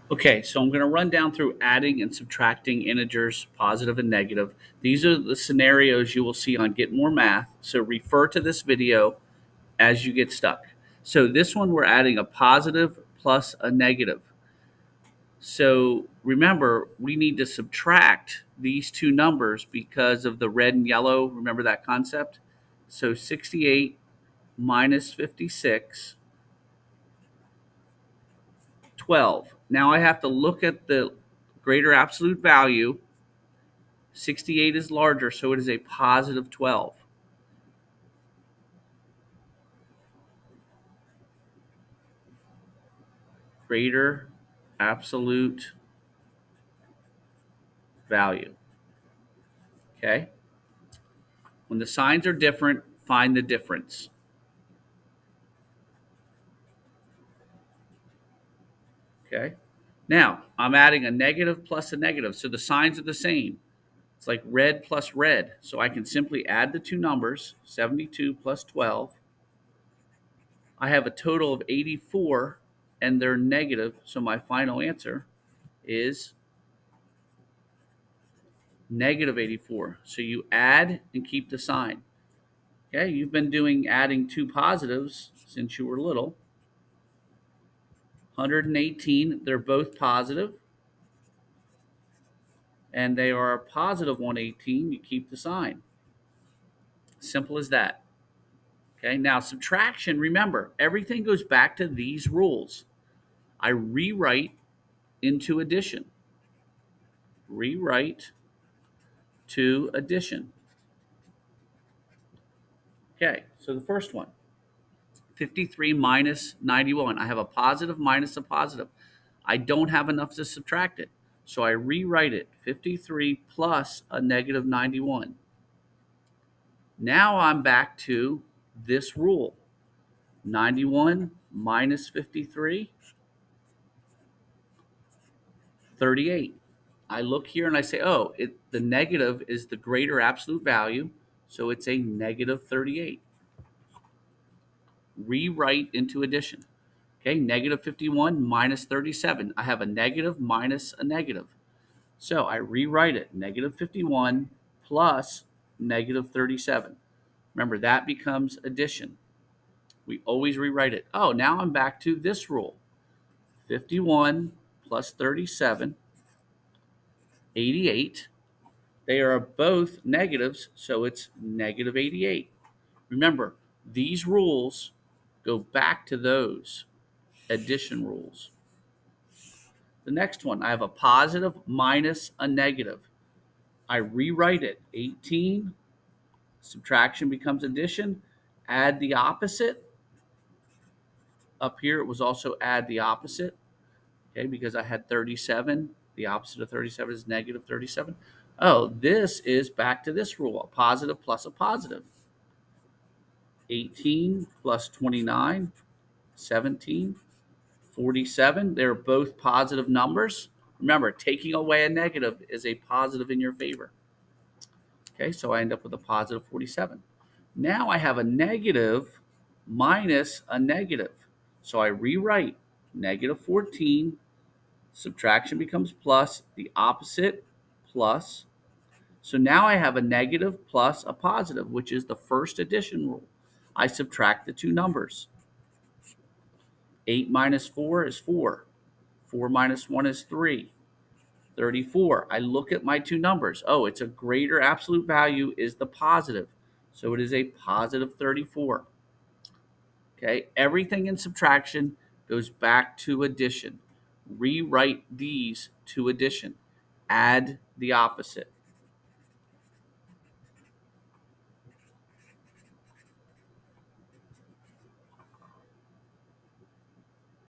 Okay, so I'm going to run down through adding and subtracting integers, positive and negative. These are the scenarios you will see on Get More Math. So refer to this video as you get stuck. So this one, we're adding a positive plus a negative. So remember, we need to subtract these two numbers because of the red and yellow. Remember that concept? So 68 minus 56, 12. Now I have to look at the greater absolute value. 68 is larger, so it is a positive 12. Greater absolute value. Okay? When the signs are different, find the difference. Okay? Now, I'm adding a negative plus a negative, so the signs are the same. It's like red plus red. So I can simply add the two numbers, 72 plus 12. I have a total of 84, and they're negative, so my final answer is negative 84. So you add and keep the sign. Okay, you've been doing adding two positives since you were little. 118, they're both positive, and they are a positive 118. You keep the sign. Simple as that. Okay, now subtraction, remember, everything goes back to these rules. I rewrite into addition. Rewrite to addition. Okay, so the first one, 53 minus 91. I have a positive minus a positive. I don't have enough to subtract it. So I rewrite it, 53 plus a negative 91. Now I'm back to this rule, 91 minus 53, 38. I look here and I say, oh, the negative is the greater absolute value, so it's a negative 38. Rewrite into addition. Okay, negative 51 minus 37. I have a negative minus a negative. So I rewrite it, negative 51 plus negative 37. Remember, that becomes addition. We always rewrite it. Oh, now I'm back to this rule. 51 plus 37, 88. They are both negatives, so it's negative 88. Remember, these rules go back to those addition rules. The next one, I have a positive minus a negative. I rewrite it. 18, subtraction becomes addition. Add the opposite. Up here, it was also add the opposite, okay, because I had 37. The opposite of 37 is negative 37. Oh, this is back to this rule, a positive plus a positive. 18 plus 29, 17, 47. They're both positive numbers. Remember, taking away a negative is a positive in your favor. Okay, so I end up with a positive 47. Now I have a negative minus a negative. So I rewrite negative 14, subtraction becomes plus, the opposite plus. So now I have a negative plus a positive, which is the first addition rule. I subtract the two numbers. 8 minus 4 is 4. 4 minus 1 is 3. 34. I look at my two numbers. Oh, it's a greater absolute value is the positive. So it is a positive 34. Okay, everything in subtraction goes back to addition. Rewrite these to addition. Add the opposite.